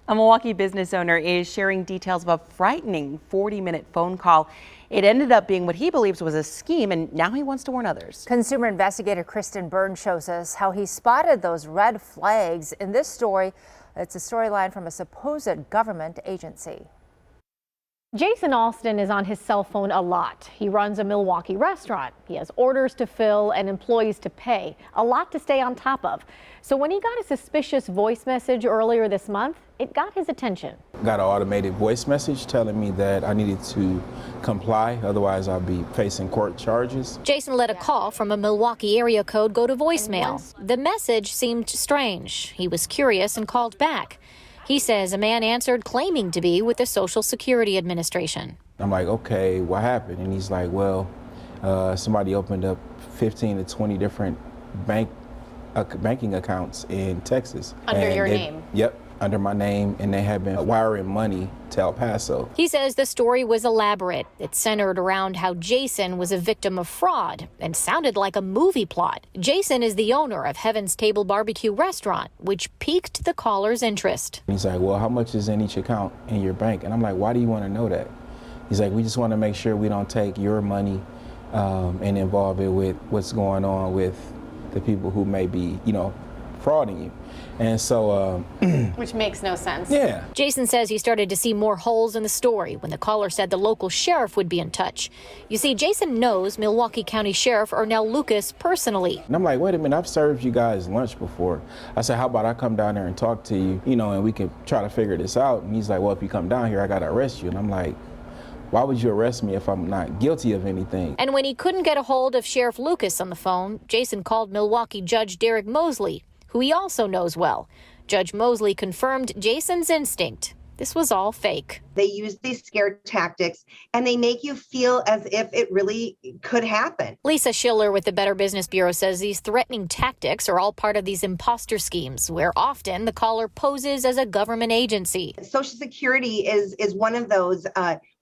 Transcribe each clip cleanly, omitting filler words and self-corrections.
A Milwaukee business owner is sharing details of a frightening 40-minute phone call. It ended up being what he believes was a scheme, and now he wants to warn others. Consumer investigator Kristen Byrne shows us how he spotted those red flags in this story. It's a storyline from a supposed government agency. Jason Alston is on his cell phone a lot. He runs a Milwaukee restaurant. He has orders to fill and employees to pay, a lot to stay on top of. So when he got a suspicious voice message earlier this month, it got his attention. Got an automated voice message telling me that I needed to comply, otherwise I'll be facing court charges. Jason let a call from a Milwaukee area code go to voicemail. The message seemed strange. He was curious and called back. He says a man answered claiming to be with the Social Security Administration. I'm like, okay, what happened? And he's like, well, somebody opened up 15 to 20 different banking accounts in Texas. Under your name? Yep, under my name, and they have been wiring money to El Paso. He says the story was elaborate. It centered around how Jason was a victim of fraud and sounded like a movie plot. Jason is the owner of Heaven's Table Barbecue restaurant, which piqued the caller's interest. He's like, well, how much is in each account in your bank? And I'm like, why do you want to know that? He's like, we just want to make sure we don't take your money and involve it with what's going on with the people who may be, frauding you. And so, which makes no sense. Yeah. Jason says he started to see more holes in the story when the caller said the local sheriff would be in touch. You see, Jason knows Milwaukee County Sheriff Ernell Lucas personally. And I'm like, wait a minute, I've served you guys lunch before. I said, how about I come down there and talk to you, and we can try to figure this out. And he's like, well, if you come down here, I got to arrest you. And I'm like, why would you arrest me if I'm not guilty of anything? And when he couldn't get a hold of Sheriff Lucas on the phone, Jason called Milwaukee Judge Derek Mosley, who he also knows well. Judge Mosley confirmed Jason's instinct. This was all fake. They use these scare tactics and they make you feel as if it really could happen. Lisa Schiller with the Better Business Bureau says these threatening tactics are all part of these imposter schemes, where often the caller poses as a government agency. Social Security is one of those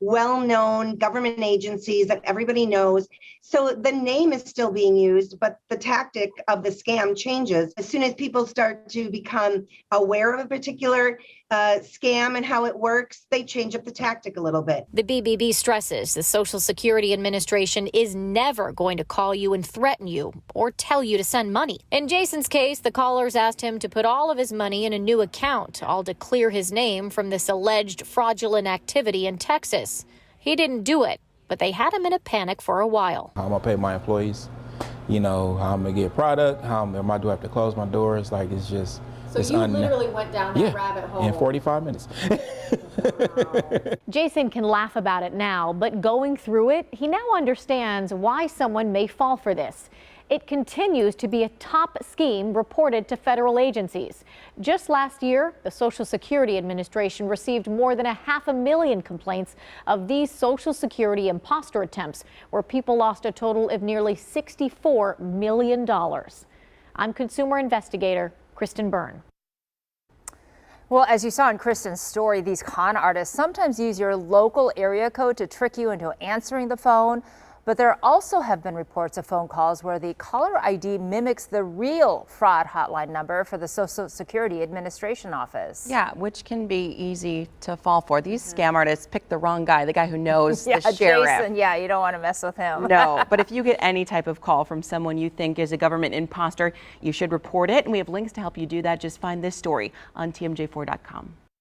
well-known government agencies that everybody knows. So the name is still being used, but the tactic of the scam changes. As soon as people start to become aware of a particular scam and how it works, they change up the tactic a little bit. The BBB stresses the Social Security Administration is never going to call you and threaten you or tell you to send money. In Jason's case, the callers asked him to put all of his money in a new account, all to clear his name from this alleged fraudulent activity in Texas. He didn't do it, but they had him in a panic for a while. How am I pay my employees? How I'm going to get product? How am I do I have to close my doors? Like, it's just... So you literally went down that rabbit hole. In 45 minutes. Wow. Jason can laugh about it now, but going through it, he now understands why someone may fall for this. It continues to be a top scheme reported to federal agencies. Just last year, the Social Security Administration received more than 500,000 complaints of these Social Security imposter attempts, where people lost a total of nearly $64 million. I'm consumer investigator Kristen Byrne. Well, as you saw in Kristen's story, these con artists sometimes use your local area code to trick you into answering the phone. But there also have been reports of phone calls where the caller ID mimics the real fraud hotline number for the Social Security Administration office. Yeah, which can be easy to fall for. These scam artists pick the wrong guy, the guy who knows Yeah, the sheriff. Jason, yeah, you don't want to mess with him. No, but if you get any type of call from someone you think is a government imposter, you should report it. And we have links to help you do that. Just find this story on TMJ4.com.